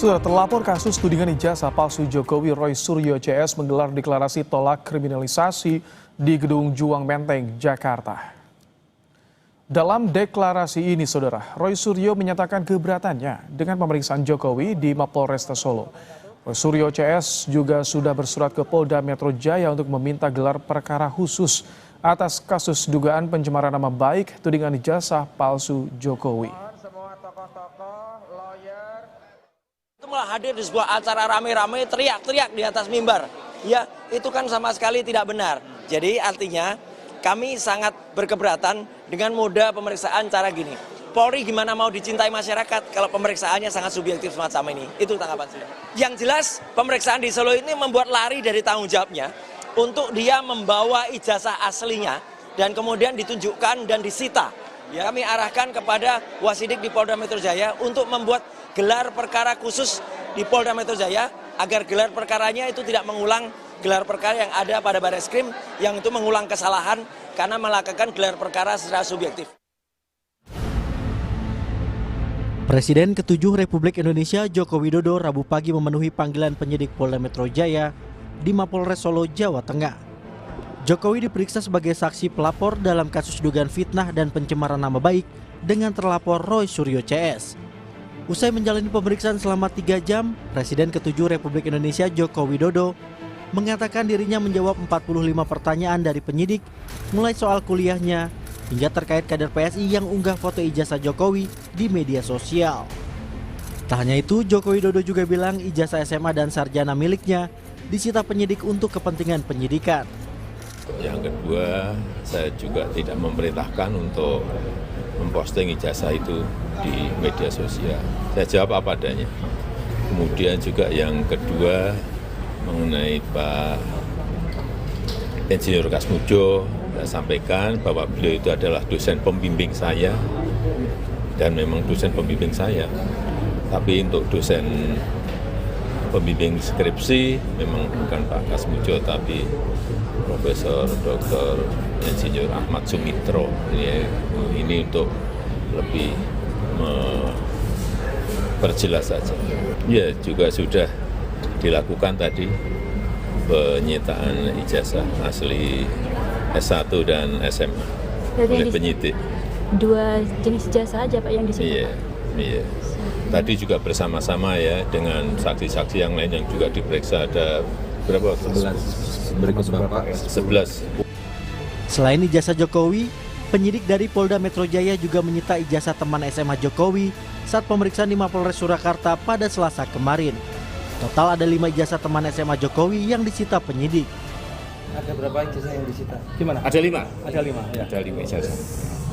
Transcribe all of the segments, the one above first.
Sudah terlapor kasus tudingan ijazah palsu Jokowi, Roy Suryo CS menggelar deklarasi tolak kriminalisasi di Gedung Juang Menteng, Jakarta. Dalam deklarasi ini, Saudara, Roy Suryo menyatakan keberatannya dengan pemeriksaan Jokowi di Mapolresta Solo. Roy Suryo CS juga sudah bersurat ke Polda Metro Jaya untuk meminta gelar perkara khusus atas kasus dugaan pencemaran nama baik tudingan ijazah palsu Jokowi. Malah hadir di sebuah acara rame-rame teriak-teriak di atas mimbar. Ya, itu kan sama sekali tidak benar. Jadi artinya kami sangat berkeberatan dengan moda pemeriksaan cara gini. Polri gimana mau dicintai masyarakat kalau pemeriksaannya sangat subjektif semacam ini? Itu tanggapan saya. Yang jelas pemeriksaan di Solo ini membuat lari dari tanggung jawabnya untuk dia membawa ijazah aslinya dan kemudian ditunjukkan dan disita. Ya, kami arahkan kepada Wasidik di Polda Metro Jaya untuk membuat gelar perkara khusus di Polda Metro Jaya agar gelar perkaranya itu tidak mengulang gelar perkara yang ada pada Barreskrim yang itu mengulang kesalahan karena melakukan gelar perkara secara subjektif. Presiden ke-7 Republik Indonesia Joko Widodo Rabu pagi memenuhi panggilan penyidik Polda Metro Jaya di Mapolres Solo, Jawa Tengah. Jokowi diperiksa sebagai saksi pelapor dalam kasus dugaan fitnah dan pencemaran nama baik dengan terlapor Roy Suryo CS. Usai menjalani pemeriksaan selama 3 jam, Presiden ke-7 Republik Indonesia Joko Widodo mengatakan dirinya menjawab 45 pertanyaan dari penyidik, mulai soal kuliahnya hingga terkait kader PSI yang unggah foto ijazah Jokowi di media sosial. Tak hanya itu, Joko Widodo juga bilang ijazah SMA dan sarjana miliknya disita penyidik untuk kepentingan penyidikan. Yang kedua, saya juga tidak memerintahkan untuk memposting ijazah itu di media sosial. Saya jawab apa adanya. Kemudian juga yang kedua mengenai Pak Insinyur Kasmujo, saya sampaikan bahwa beliau itu adalah dosen pembimbing saya dan memang dosen pembimbing saya. Tapi untuk dosen pembimbing skripsi memang bukan Pak Kasmujo tapi Profesor Dr. Insinyur Ahmad Sumitro. Ini untuk lebih memperjelas saja. Ya, juga sudah dilakukan tadi penyitaan ijazah asli S1 dan SMA oleh penyidik. Dua jenis ijazah aja Pak yang disita? Iya. Tadi juga bersama-sama ya dengan saksi-saksi yang lain yang juga diperiksa ada berapa? 11. Selain ijazah Jokowi, penyidik dari Polda Metro Jaya juga menyita ijazah teman SMA Jokowi saat pemeriksaan di Mapolres Surakarta pada Selasa kemarin. Total ada 5 ijazah teman SMA Jokowi yang disita penyidik. Ada berapa ijazah yang disita? Gimana? Ada 5. Ada 5. Ya. Ada 5 ijazah.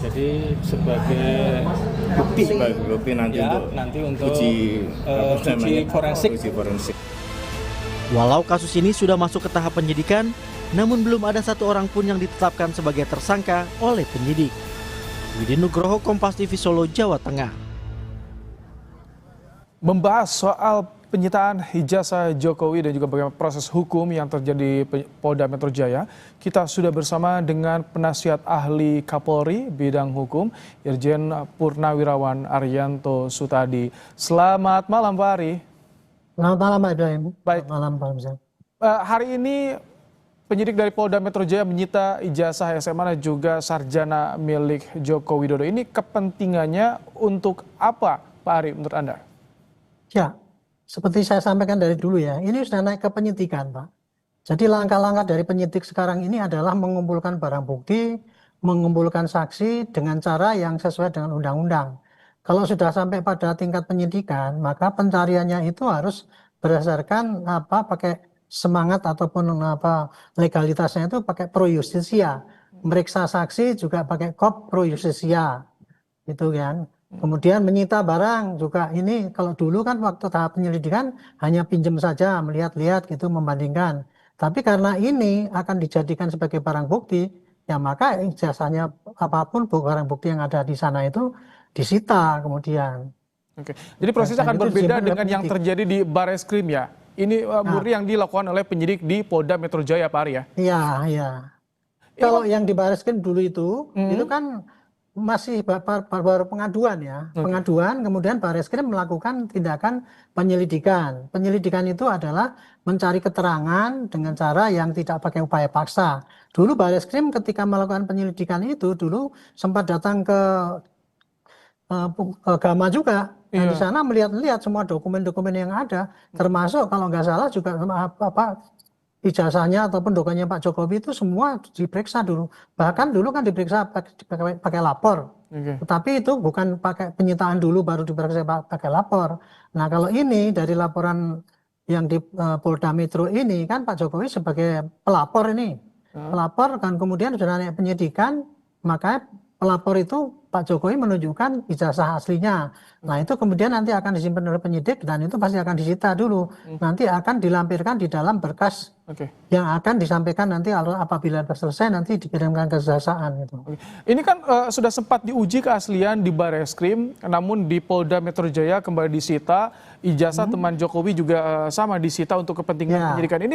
Jadi sebagai bukti nanti ya, untuk uji forensik. Walau kasus ini sudah masuk ke tahap penyidikan, namun belum ada satu orang pun yang ditetapkan sebagai tersangka oleh penyidik. Widi Nugroho, Kompas TV Solo, Jawa Tengah. Membahas soal penyitaan ijazah Jokowi dan juga bagaimana proses hukum yang terjadi di Polda Metro Jaya, kita sudah bersama dengan penasihat ahli Kapolri bidang hukum, Irjen Purnawirawan Arianto Sutadi. Selamat malam Pak Ari. Selamat malam Pak Ibrahim. Baik. Selamat malam Pak Hamzah. Hari ini penyidik dari Polda Metro Jaya menyita ijazah SMA dan juga sarjana milik Joko Widodo. Ini kepentingannya untuk apa Pak Ari menurut Anda? Ya, seperti saya sampaikan dari dulu ya, ini sudah naik ke penyidikan Pak. Jadi langkah-langkah dari penyidik sekarang ini adalah mengumpulkan barang bukti, mengumpulkan saksi dengan cara yang sesuai dengan undang-undang. Kalau sudah sampai pada tingkat penyidikan, maka pencariannya itu harus berdasarkan pakai semangat ataupun legalitasnya itu pakai pro justisia. Meriksa saksi juga pakai kop pro justisia. Gitu kan. Kemudian menyita barang juga ini kalau dulu kan waktu tahap penyelidikan hanya pinjam saja, melihat-lihat gitu membandingkan. Tapi karena ini akan dijadikan sebagai barang bukti, ya maka ijazahnya apapun barang bukti yang ada di sana itu disita kemudian. Oke. Jadi prosesnya akan berbeda dengan yang terjadi di Barreskrim ya? Ini murni yang dilakukan oleh penyidik di Polda Metro Jaya Pak Ari ya? Iya. Kalau yang di Barreskrim dulu itu kan masih baru pengaduan ya. Pengaduan, kemudian Barreskrim melakukan tindakan penyelidikan. Penyelidikan itu adalah mencari keterangan dengan cara yang tidak pakai upaya paksa. Dulu Barreskrim ketika melakukan penyelidikan itu dulu sempat datang ke Gama juga. Dan di sana melihat-lihat semua dokumen-dokumen yang ada, termasuk kalau nggak salah juga ijazahnya ataupun dokumennya Pak Jokowi itu semua diperiksa dulu. Bahkan dulu kan diperiksa pakai lapor. Tetapi itu bukan pakai penyitaan dulu baru diperiksa pakai lapor. Nah kalau ini dari laporan yang di Polda Metro ini kan Pak Jokowi sebagai pelapor ini. Pelapor kan kemudian sudah naik penyidikan, maka pelapor itu Pak Jokowi menunjukkan ijazah aslinya. Nah itu kemudian nanti akan disimpan oleh penyidik dan itu pasti akan disita dulu. Nanti akan dilampirkan di dalam berkas yang akan disampaikan nanti apabila selesai nanti dikirimkan ke kejaksaan. Gitu. Ini kan sudah sempat diuji keaslian di Barreskrim, namun di Polda Metro Jaya kembali disita. Ijazah teman Jokowi juga sama disita untuk kepentingan penyidikan. Ini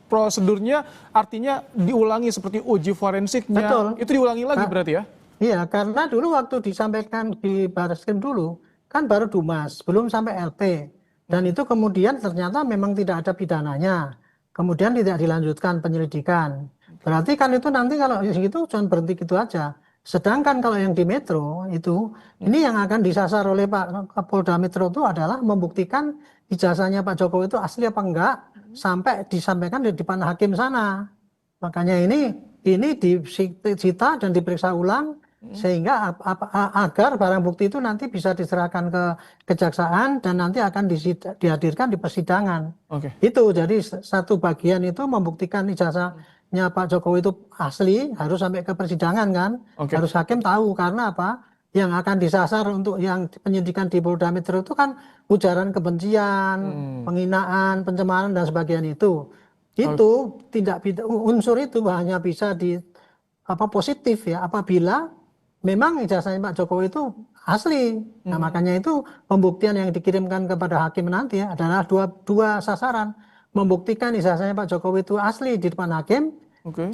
prosedurnya artinya diulangi seperti uji forensiknya. Betul. Itu diulangi lagi berarti ya? Iya, karena dulu waktu disampaikan di Barreskrim dulu, kan baru Dumas, belum sampai LP. Dan itu kemudian ternyata memang tidak ada pidananya. Kemudian tidak dilanjutkan penyelidikan. Berarti kan itu nanti kalau itu cuma berhenti gitu aja. Sedangkan kalau yang di Metro itu, ini yang akan disasar oleh Pak Polda Metro itu adalah membuktikan ijazahnya Pak Jokowi itu asli apa enggak, sampai disampaikan di depan hakim sana. Makanya ini disita dan diperiksa ulang, sehingga agar barang bukti itu nanti bisa diserahkan ke kejaksaan dan nanti akan dihadirkan di persidangan. Itu jadi satu bagian itu membuktikan ijazahnya Pak Jokowi itu asli harus sampai ke persidangan kan, harus hakim tahu karena apa? Yang akan disasar untuk yang penyidikan di Polda Metro itu kan ujaran kebencian, penghinaan, pencemaran dan sebagainya itu. Itu unsur itu hanya bisa positif ya apabila memang ijazahnya Pak Jokowi itu asli. Nah makanya itu pembuktian yang dikirimkan kepada hakim nanti adalah dua sasaran. Membuktikan ijazahnya Pak Jokowi itu asli di depan hakim,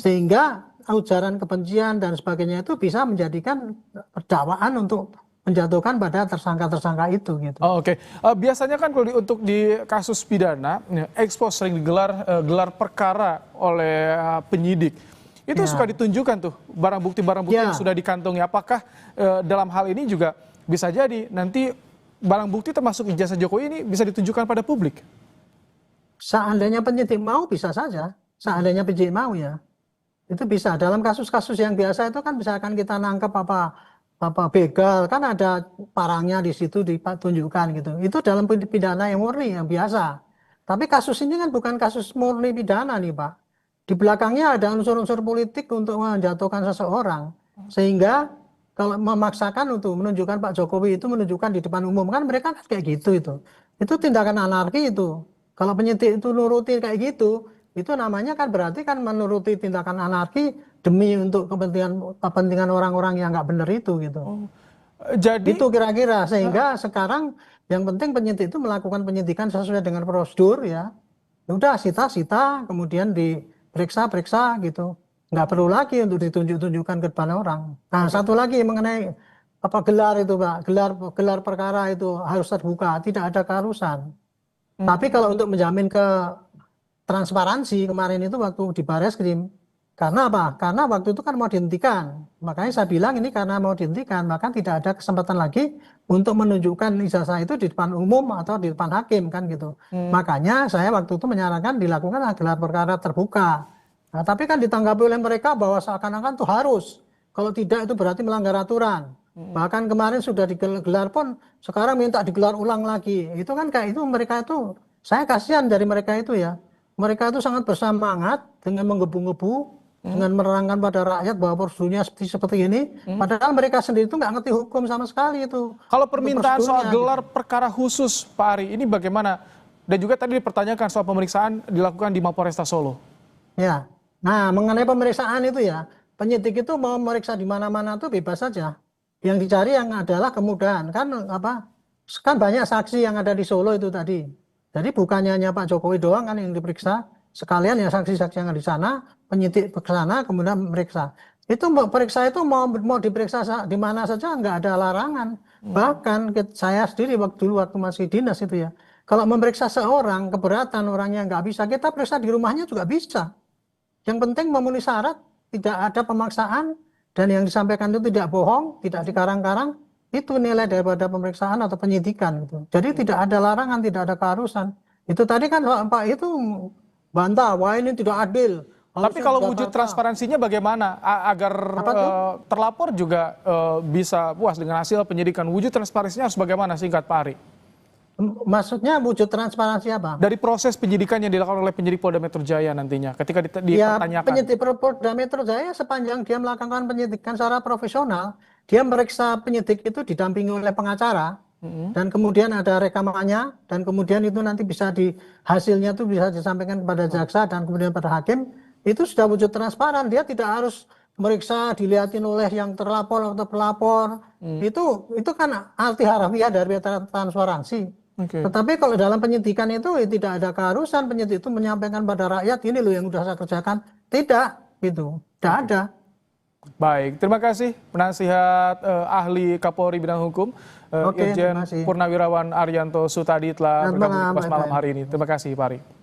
sehingga ujaran kebencian dan sebagainya itu bisa menjadikan dakwaan untuk menjatuhkan pada tersangka-tersangka itu gitu. Biasanya kan kalau untuk di kasus pidana, ekspos sering gelar perkara oleh penyidik. Itu suka ditunjukkan tuh barang bukti yang sudah dikantongi. Apakah dalam hal ini juga bisa jadi nanti barang bukti termasuk ijazah Jokowi ini bisa ditunjukkan pada publik? Seandainya penyidik mau bisa saja. Seandainya penyidik mau ya. Itu bisa. Dalam kasus-kasus yang biasa itu kan misalkan kita nangkep begal kan ada parangnya di situ ditunjukkan gitu. Itu dalam pidana yang murni yang biasa. Tapi kasus ini kan bukan kasus murni pidana nih Pak. Di belakangnya ada unsur-unsur politik untuk menjatuhkan seseorang. Sehingga kalau memaksakan untuk menunjukkan Pak Jokowi itu menunjukkan di depan umum kan mereka kan kayak gitu itu. Itu tindakan anarki itu. Kalau penyidik itu nuruti kayak gitu, itu namanya kan berarti kan menuruti tindakan anarki demi untuk kepentingan orang-orang yang nggak benar itu gitu. Jadi itu kira-kira sehingga sekarang yang penting penyidik itu melakukan penyidikan sesuai dengan prosedur ya. Udah sita-sita kemudian diperiksa gitu. Nggak perlu lagi untuk ditunjuk-tunjukkan ke depan orang. Nah satu lagi mengenai gelar itu Pak, gelar perkara itu harus terbuka, tidak ada keharusan. Tapi kalau untuk menjamin ke transparansi kemarin itu waktu di Barreskrim, karena apa? Karena waktu itu kan mau dihentikan. Makanya saya bilang ini karena mau dihentikan, maka tidak ada kesempatan lagi untuk menunjukkan ijazah itu di depan umum atau di depan hakim kan gitu. Makanya saya waktu itu menyarankan dilakukan gelar perkara terbuka. Nah, tapi kan ditanggapi oleh mereka bahwa seakan-akan itu harus. Kalau tidak itu berarti melanggar aturan. Bahkan kemarin sudah digelar pun sekarang minta digelar ulang lagi. Itu kan kayak itu mereka itu, saya kasihan dari mereka itu ya. Mereka itu sangat bersemangat dengan menggebu-gebu, dengan menerangkan pada rakyat bahwa prosedurnya seperti ini. Padahal mereka sendiri itu nggak ngerti hukum sama sekali itu. Kalau permintaan soal gelar perkara khusus Pak Ari, ini bagaimana? Dan juga tadi dipertanyakan soal pemeriksaan dilakukan di Mapolresta Solo. Ya, nah mengenai pemeriksaan itu ya, penyidik itu mau memeriksa di mana-mana tuh bebas saja. Yang dicari yang adalah kemudahan kan kan banyak saksi yang ada di Solo itu tadi. Jadi bukannya hanya Pak Jokowi doang kan yang diperiksa, sekalian ya saksi-saksi yang ada di sana, penyidik ke sana kemudian memeriksa. Itu periksa itu mau diperiksa di mana saja nggak ada larangan. Bahkan saya sendiri dulu waktu masih dinas itu ya, kalau memeriksa seorang keberatan orangnya nggak bisa, kita periksa di rumahnya juga bisa. Yang penting memenuhi syarat, tidak ada pemaksaan, dan yang disampaikan itu tidak bohong, tidak dikarang-karang, itu nilai daripada pemeriksaan atau penyidikan. Gitu. Jadi tidak ada larangan, tidak ada keharusan. Itu tadi kan Pak itu bantah, wah ini tidak adil. Tapi kalau wujud transparansinya bagaimana agar terlapor juga bisa puas dengan hasil penyidikan? Wujud transparansinya harus bagaimana singkat Pak Ari? Maksudnya wujud transparansi apa? Dari proses penyidikan yang dilakukan oleh penyidik Polda Metro Jaya nantinya ketika dipertanyakan. Ya, penyidik Polda Metro Jaya sepanjang dia melakukan penyidikan secara profesional, dia meriksa penyidik itu didampingi oleh pengacara, dan kemudian ada rekamannya, dan kemudian itu nanti bisa hasilnya itu bisa disampaikan kepada jaksa dan kemudian pada hakim. Itu sudah wujud transparan, dia tidak harus meriksa dilihatin oleh yang terlapor atau pelapor. Itu kan arti harfiah dari transparansi. Okay. Tetapi kalau dalam penyidikan itu tidak ada keharusan penyidik itu menyampaikan pada rakyat ini loh yang sudah saya kerjakan. Tidak, gitu. Tidak ada. Baik, terima kasih penasihat ahli Kapolri bidang hukum Irjen Purnawirawan Arianto Sutadi telah bergabung di Kompas Malam hari ini. Terima kasih Pak Ari.